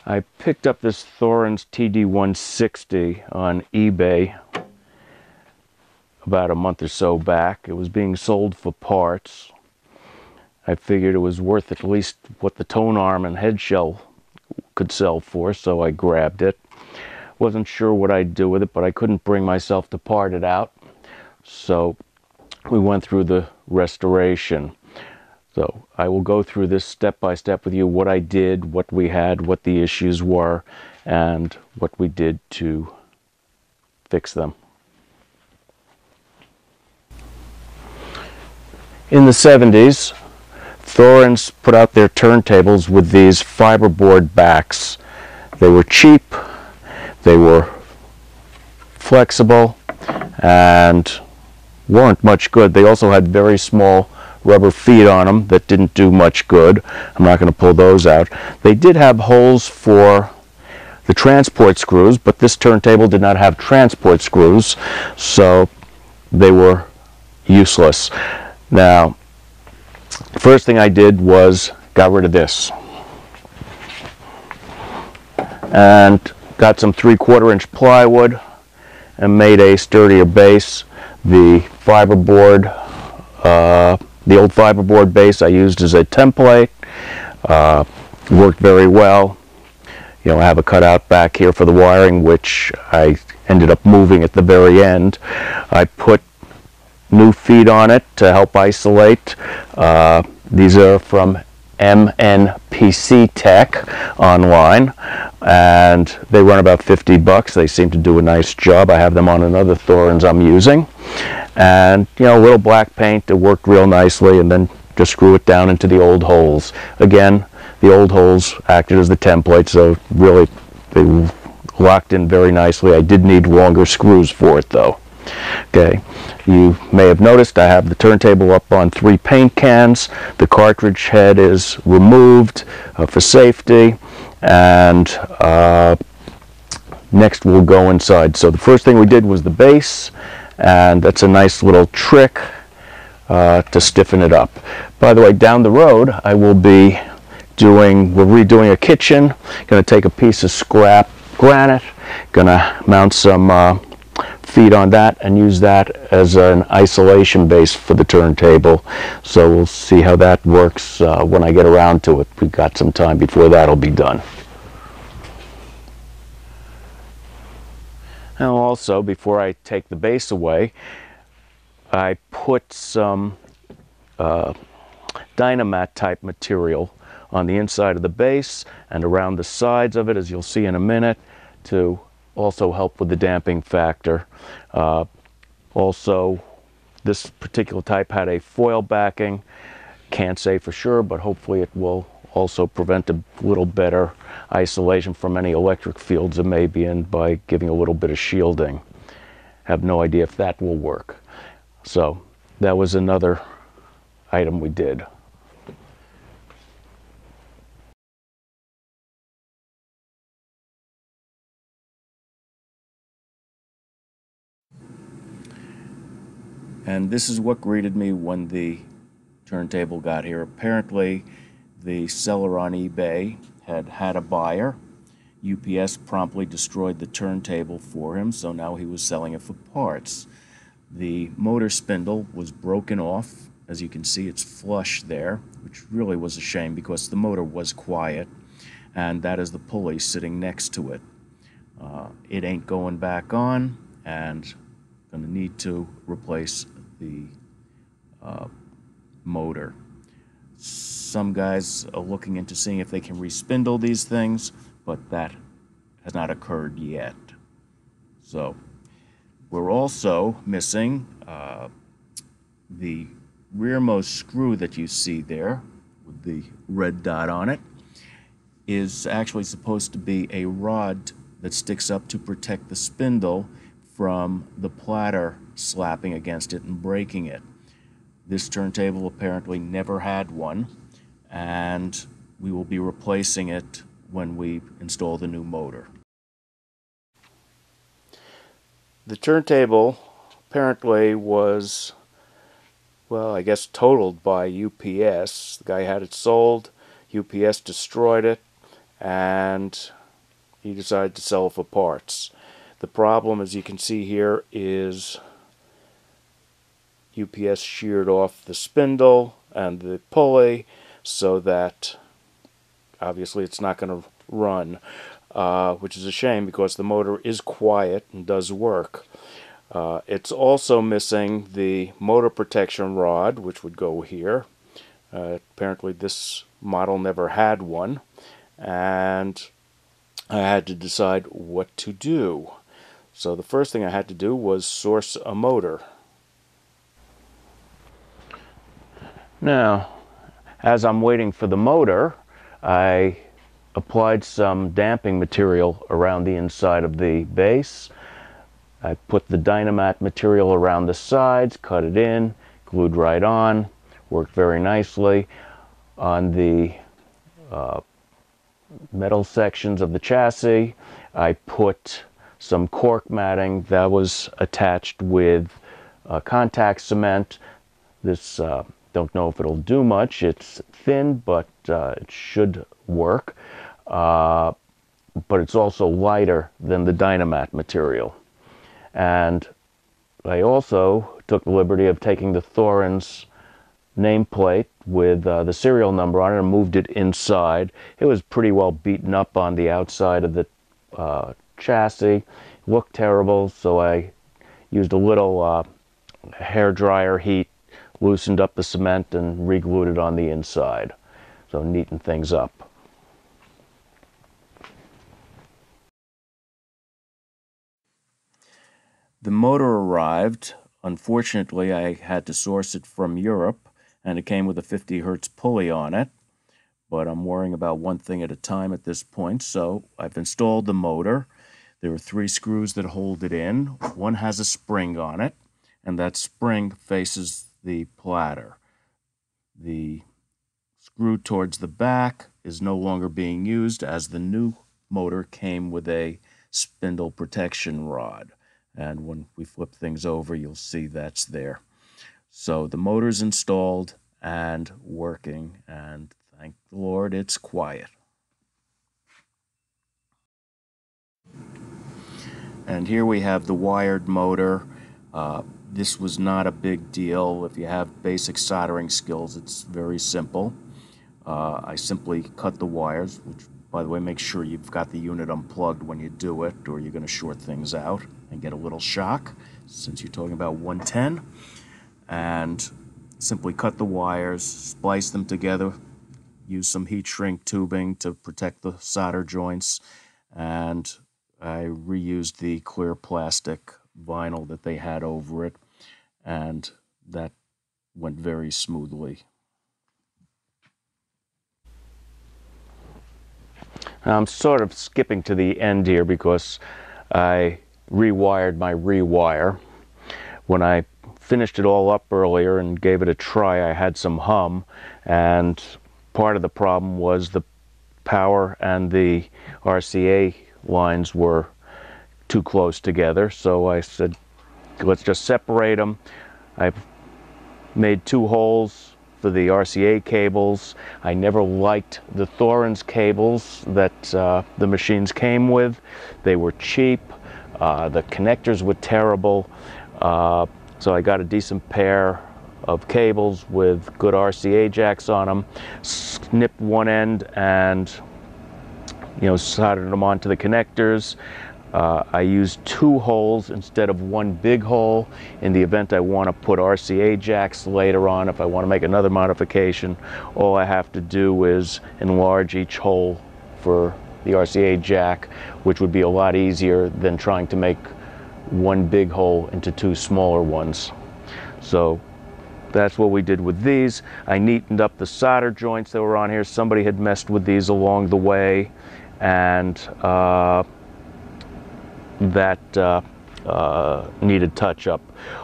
I picked up this Thorens TD-160 on eBay about a month or so back. It was being sold for parts. I figured it was worth at least what the tone arm and head shell could sell for, so I grabbed it. Wasn't sure what I'd do with it, but I couldn't bring myself to part it out. So we went through the restoration. So I will go through this step by step with you, what I did, what we had, what the issues were, and what we did to fix them. In the 70s, Thorens put out their turntables with these fiberboard backs. They were cheap, they were flexible, and weren't much good. They also had very small rubber feet on them that didn't do much good. I'm not going to pull those out. They did have holes for the transport screws, but this turntable did not have transport screws, so they were useless. Now, the first thing I did was got rid of this and got some 3/4 inch plywood and made a sturdier base. The fiberboard, the old fiberboard base I used as a template. Worked very well. You know, I have a cutout back here for the wiring, which I ended up moving at the very end. I put new feet on it to help isolate. These are from MNPC Tech online, and they run about 50 bucks. They seem to do a nice job. I have them on another Thorens I'm using. And, you know, a little black paint, it worked real nicely, and then just screw it down into the old holes. Again, the old holes acted as the template, so really they locked in very nicely. I did need longer screws for it, though. Okay, you may have noticed I have the turntable up on 3 paint cans. The cartridge head is removed for safety, and next we'll go inside. So the first thing we did was the base, and that's a nice little trick to stiffen it up. By the way, down the road I will be we're redoing a kitchen. Going to take a piece of scrap granite, going to mount some feet on that and use that as an isolation base for the turntable. So we'll see how that works when I get around to it. We've got some time before that'll be done. Now also, before I take the base away, I put some Dynamat type material on the inside of the base and around the sides of it, as you'll see in a minute, to also help with the damping factor. Also, this particular type had a foil backing. Can't say for sure, but hopefully it will also prevent a little better isolation from any electric fields it may be in by giving a little bit of shielding. Have no idea if that will work. So that was another item we did. And this is what greeted me when the turntable got here. Apparently, the seller on eBay had a buyer. UPS promptly destroyed the turntable for him, so now he was selling it for parts. The motor spindle was broken off. As you can see, it's flush there, which really was a shame because the motor was quiet, and that is the pulley sitting next to it. It ain't going back on, and going to need to replace the motor. Some guys are looking into seeing if they can respindle these things, but that has not occurred yet. So we're also missing the rearmost screw that you see there with the red dot on it is actually supposed to be a rod that sticks up to protect the spindle from the platter slapping against it and breaking it. This turntable apparently never had one, and we will be replacing it when we install the new motor. The turntable apparently was, well, I guess totaled by UPS. The guy had it sold, UPS destroyed it, and he decided to sell it for parts. The problem, as you can see here, is UPS sheared off the spindle and the pulley so that obviously it's not going to run, which is a shame because the motor is quiet and does work. It's also missing the motor protection rod, which would go here. Apparently this model never had one, and I had to decide what to do. So the first thing I had to do was source a motor. Now, as I'm waiting for the motor, I applied some damping material around the inside of the base. I put the Dynamat material around the sides, cut it in, glued right on, worked very nicely. On the metal sections of the chassis, I put some cork matting that was attached with contact cement. This, don't know if it'll do much. It's thin, but it should work. But it's also lighter than the Dynamat material. And I also took the liberty of taking the Thorens nameplate with the serial number on it and moved it inside. It was pretty well beaten up on the outside of the chassis. It looked terrible, so I used a little hair dryer heat, loosened up the cement, and re-glued it on the inside. So neaten things up. The motor arrived. Unfortunately, I had to source it from Europe, and it came with a 50 Hertz pulley on it. But I'm worrying about one thing at a time at this point, so I've installed the motor. There are 3 screws that hold it in. One has a spring on it, and that spring faces the platter. The screw towards the back is no longer being used, as the new motor came with a spindle protection rod. And when we flip things over, you'll see that's there. So the motor's installed and working, and thank the Lord it's quiet. And here we have the wired motor. This was not a big deal. If you have basic soldering skills, it's very simple. I simply cut the wires, which, by the way, make sure you've got the unit unplugged when you do it, or you're going to short things out and get a little shock, since you're talking about 110. And simply cut the wires, splice them together, use some heat shrink tubing to protect the solder joints, and I reused the clear plastic vinyl that they had over it, and that went very smoothly. Now, I'm sort of skipping to the end here because I rewired my rewire. When I finished it all up earlier and gave it a try, I had some hum, and part of the problem was the power and the RCA lines were too close together, so I said, let's just separate them. I've made 2 holes for the RCA cables. I never liked the Thorens cables that the machines came with. They were cheap. The connectors were terrible. So I got a decent pair of cables with good RCA jacks on them, snipped one end and soldered them onto the connectors. I used 2 holes instead of 1 big hole in the event I want to put RCA jacks later on. If I want to make another modification, all I have to do is enlarge each hole for the RCA jack, which would be a lot easier than trying to make 1 big hole into 2 smaller ones. So that's what we did with these. I neatened up the solder joints that were on here. Somebody had messed with these along the way, and that needed touch-up.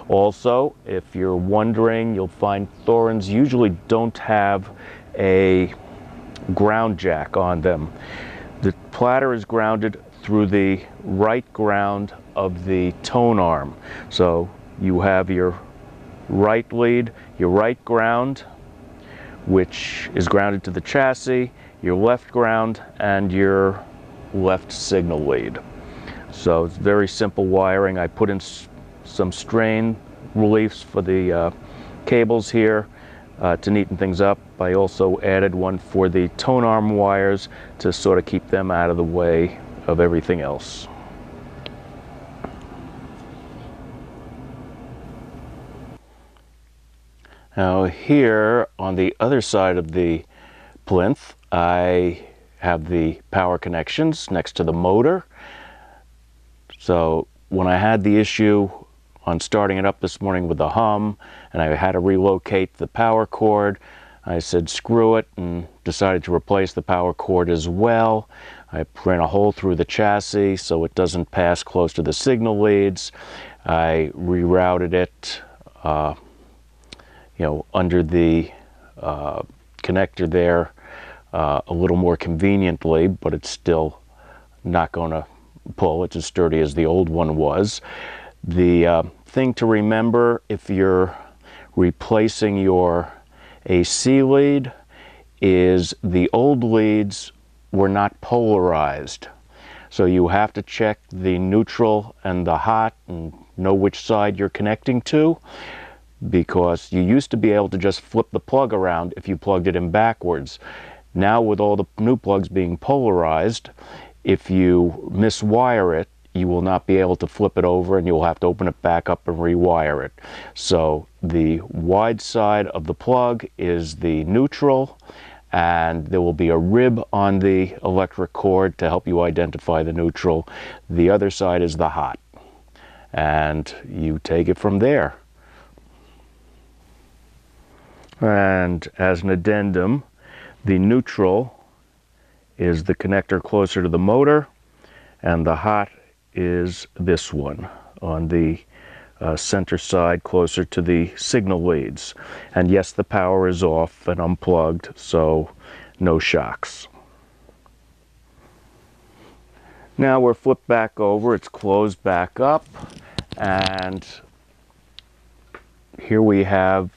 Also, if you're wondering, you'll find Thorens usually don't have a ground jack on them. The platter is grounded through the right ground of the tone arm. So you have your right lead, your right ground, which is grounded to the chassis, your left ground, and your left signal lead. So it's very simple wiring. I put in some strain reliefs for the cables here to neaten things up. I also added one for the tone arm wires to sort of keep them out of the way of everything else. Now here on the other side of the plinth, I have the power connections next to the motor. So when I had the issue on starting it up this morning with the hum, and I had to relocate the power cord, I said screw it and decided to replace the power cord as well. I ran a hole through the chassis so it doesn't pass close to the signal leads. I rerouted it under the connector there a little more conveniently, but it's still not going to pull. It's as sturdy as the old one was. The thing to remember if you're replacing your AC lead is the old leads were not polarized. So you have to check the neutral and the hot and know which side you're connecting to, because you used to be able to just flip the plug around if you plugged it in backwards. Now with all the new plugs being polarized, if you miswire it, you will not be able to flip it over and you'll have to open it back up and rewire it. So the wide side of the plug is the neutral, and there will be a rib on the electric cord to help you identify the neutral. The other side is the hot, and you take it from there. And as an addendum, the neutral is the connector closer to the motor, and the hot is this one on the center side closer to the signal leads. And yes, the power is off and unplugged, so no shocks. Now we're flipped back over, it's closed back up, and here we have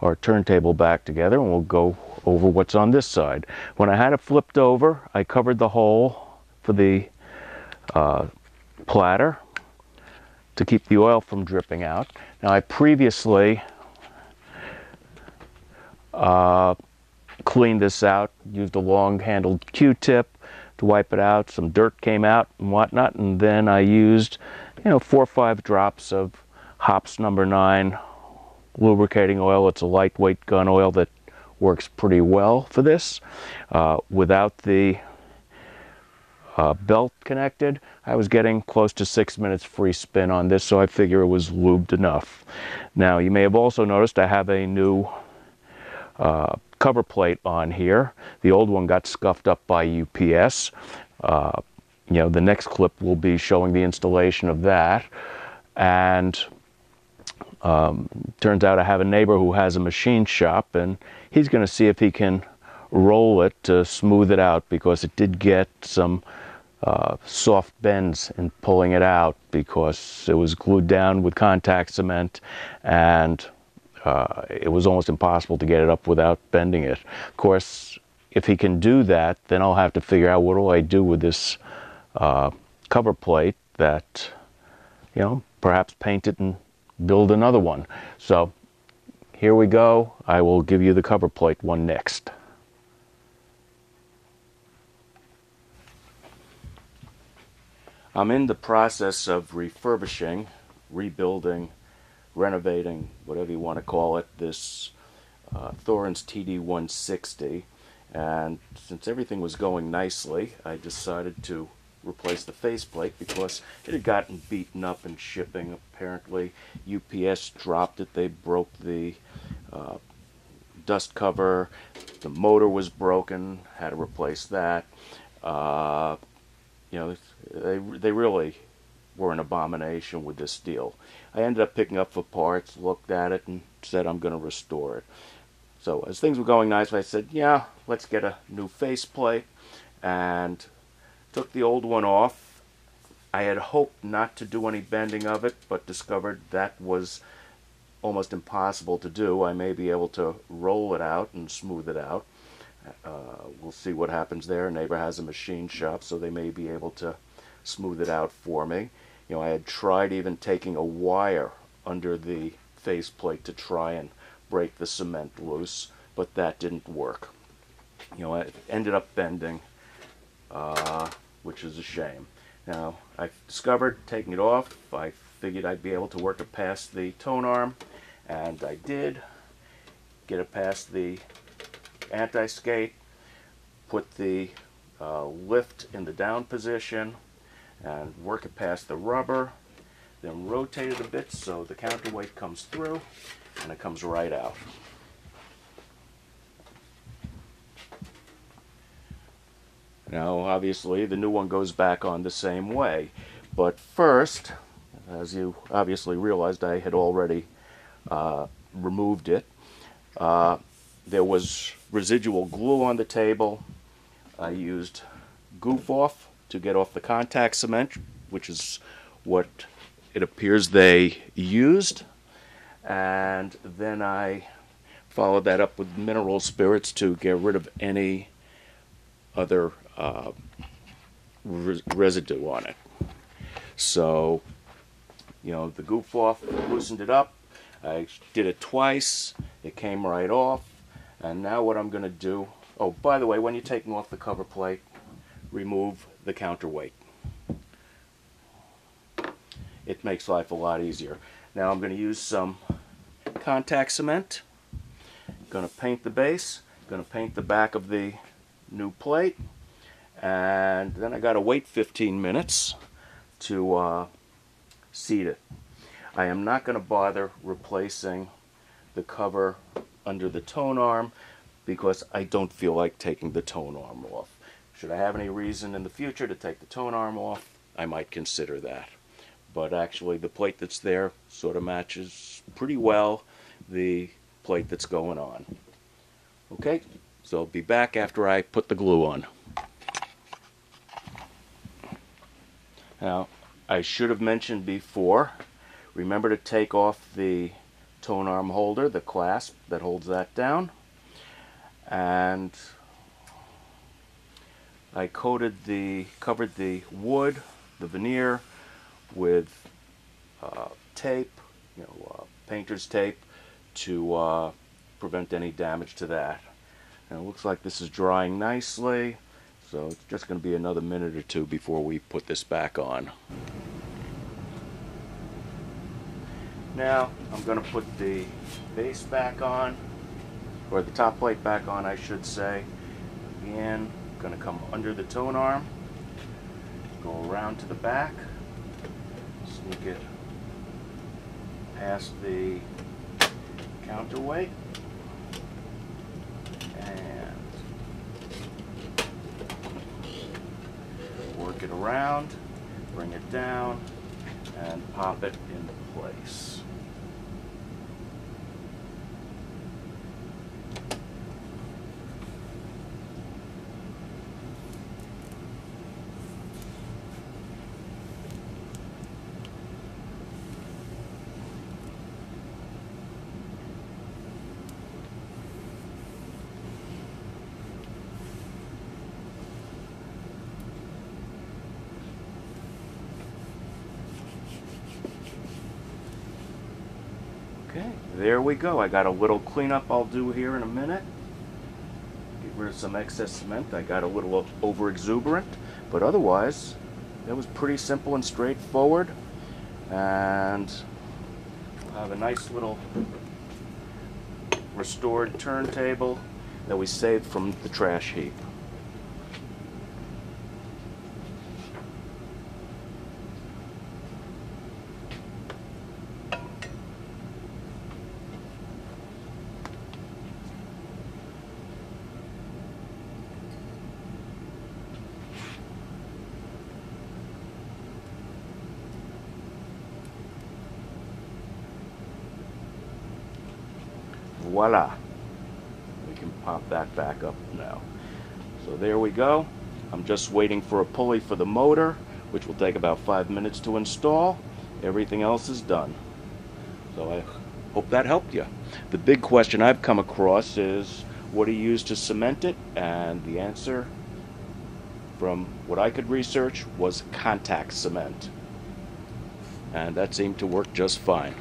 our turntable back together, and we'll go over what's on this side. When I had it flipped over, I covered the hole for the platter to keep the oil from dripping out. Now I previously cleaned this out, used a long-handled Q-tip to wipe it out. Some dirt came out and whatnot, and then I used 4 or 5 drops of Hops number 9 lubricating oil. It's a lightweight gun oil that works pretty well for this. Without the belt connected, I was getting close to 6 minutes free spin on this, so I figure it was lubed enough. Now you may have also noticed I have a new cover plate on here. The old one got scuffed up by UPS. The next clip will be showing the installation of that. And turns out I have a neighbor who has a machine shop, and he's going to see if he can roll it to smooth it out, because it did get some soft bends in pulling it out because it was glued down with contact cement, and it was almost impossible to get it up without bending it. Of course, if he can do that, then I'll have to figure out what do I do with this cover plate that, perhaps paint it and build another one. So here we go. I will give you the cover plate one next. I'm in the process of refurbishing, rebuilding, renovating, whatever you want to call it, this Thorens TD-160. And since everything was going nicely, I decided to replace the faceplate because it had gotten beaten up in shipping. Apparently UPS dropped it. They broke the dust cover. The motor was broken. Had to replace that. They really were an abomination with this deal. I ended up picking up the parts, looked at it, and said I'm going to restore it. So as things were going nicely, I said, yeah, let's get a new faceplate, and took the old one off. I had hoped not to do any bending of it, but discovered that was almost impossible to do. I may be able to roll it out and smooth it out. We'll see what happens there. A neighbor has a machine shop, so they may be able to smooth it out for me. You know, I had tried even taking a wire under the faceplate to try and break the cement loose, but that didn't work. You know, it ended up bending, which is a shame. Now, I discovered taking it off, I figured I'd be able to work it past the tone arm, and I did get it past the anti-skate, put the lift in the down position, and work it past the rubber, then rotate it a bit so the counterweight comes through, and it comes right out. Now, obviously, the new one goes back on the same way, but first, as you obviously realized, I had already removed it. There was residual glue on the table. I used goof off to get off the contact cement, which is what it appears they used, and then I followed that up with mineral spirits to get rid of any other residue on it. So, you know, the goof off loosened it up. I did it twice. It came right off. And now what I'm going to do, oh, by the way, when you're taking off the cover plate, remove the counterweight. It makes life a lot easier. Now I'm going to use some contact cement. Going to paint the base. Going to paint the back of the new plate. And then I got to wait 15 minutes to seat it. I am not going to bother replacing the cover under the tone arm because I don't feel like taking the tone arm off. Should I have any reason in the future to take the tone arm off, I might consider that. But actually the plate that's there sort of matches pretty well the plate that's going on. Okay, so I'll be back after I put the glue on. Now, I should have mentioned before, remember to take off the tone arm holder, the clasp that holds that down. And I covered the wood, the veneer, with tape, painter's tape, to prevent any damage to that. And it looks like this is drying nicely, so it's just going to be another minute or two before we put this back on. Now I'm going to put the base back on, or the top plate back on, I should say. Again, I'm going to come under the tone arm, go around to the back, sneak it past the counterweight, and work it around, bring it down, and pop it into place. Okay, there we go. I got a little cleanup I'll do here in a minute. Get rid of some excess cement. I got a little over exuberant, but otherwise it was pretty simple and straightforward. And I have a nice little restored turntable that we saved from the trash heap. Voila! We can pop that back up now. So there we go. I'm just waiting for a pulley for the motor, which will take about 5 minutes to install. Everything else is done. So I Hope that helped you. The big question I've come across is, what do you use to cement it? And the answer, from what I could research, was contact cement. And that seemed to work just fine.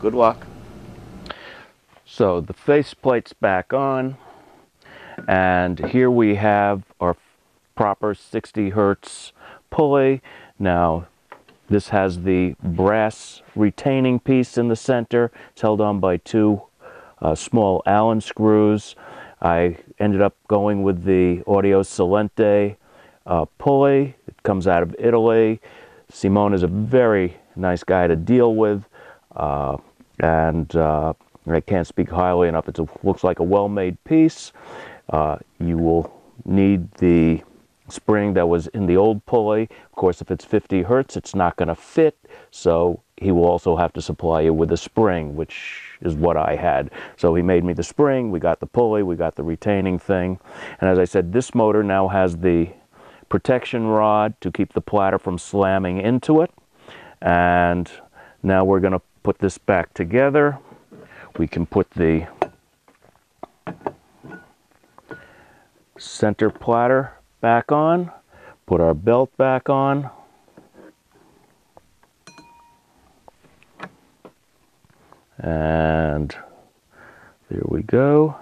Good luck. So the faceplate's back on, and here we have our proper 60 Hertz pulley. Now this has the brass retaining piece in the center. It's held on by two small Allen screws. I ended up going with the Audio Salente pulley. It comes out of Italy. Simone is a very nice guy to deal with, and I can't speak highly enough. It looks like a well-made piece. You will need the spring that was in the old pulley. Of course, if it's 50 Hertz, it's not going to fit, so he will also have to supply you with a spring, which is what I had. So he made me the spring, we got the pulley, we got the retaining thing. And as I said, this motor now has the protection rod to keep the platter from slamming into it. And now we're going to put this back together. We can put the center platter back on, put our belt back on, and there we go.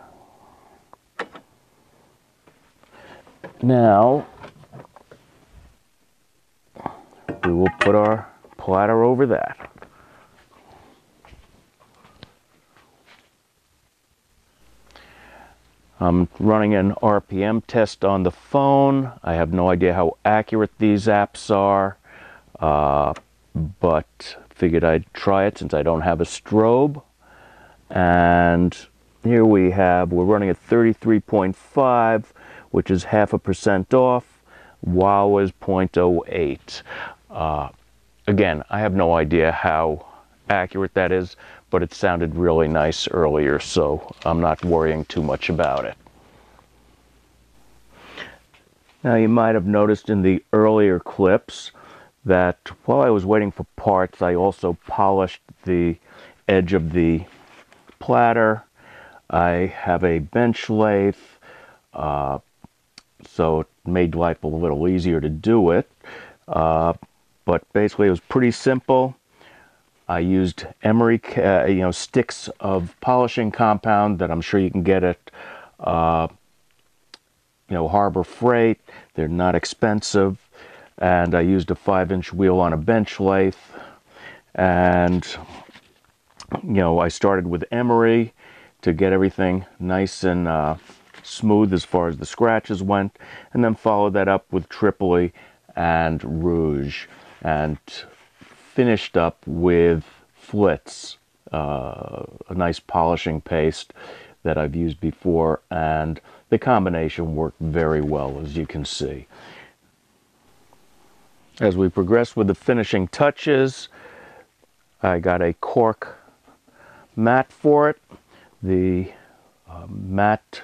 Now we will put our platter over that. I'm running an RPM test on the phone. I have no idea how accurate these apps are, but figured I'd try it since I don't have a strobe. And here we're running at 33.5, which is 0.5% off. WOW was 0.08. Again, I have no idea how accurate that is, but it sounded really nice earlier, so I'm not worrying too much about it. Now, you might have noticed in the earlier clips that while I was waiting for parts, I also polished the edge of the platter. I have a bench lathe, so it made life a little easier to do it. But basically, it was pretty simple. I used emery, sticks of polishing compound that I'm sure you can get at, Harbor Freight. They're not expensive. And I used a 5-inch wheel on a bench lathe. And, I started with emery to get everything nice and smooth as far as the scratches went. And then followed that up with Tripoli and rouge. And finished up with Flitz, a nice polishing paste that I've used before, and the combination worked very well, as you can see. As we progress with the finishing touches, I got a cork mat for it. The mat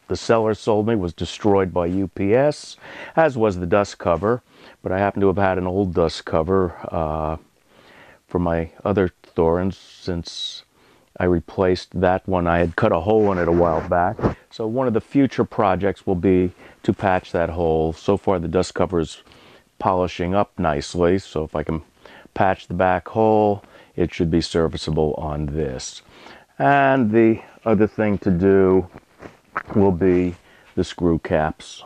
the seller sold me was destroyed by UPS, as was the dust cover, but I happen to have had an old dust cover for my other Thorens since I replaced that one. I had cut a hole in it a while back, so one of the future projects will be to patch that hole. So far the dust cover is polishing up nicely, so if I can patch the back hole, it should be serviceable on this. And the other thing to do will be the screw caps.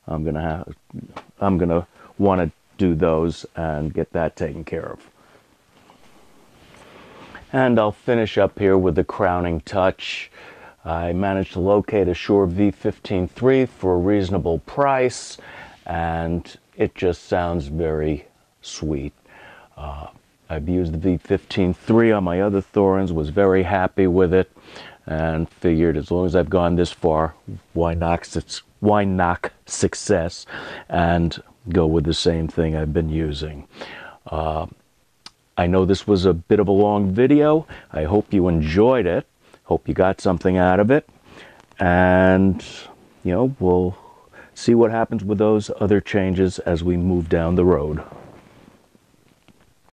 I'm gonna want to do those and get that taken care of. And I'll finish up here with the crowning touch. I managed to locate a Shure V15-3 for a reasonable price, and it just sounds very sweet. I've used the V15-3 on my other Thorens, was very happy with it, and figured as long as I've gone this far, why knock success and go with the same thing I've been using. I know this was a bit of a long video. I hope you enjoyed it. Hope you got something out of it. And, we'll see what happens with those other changes as we move down the road.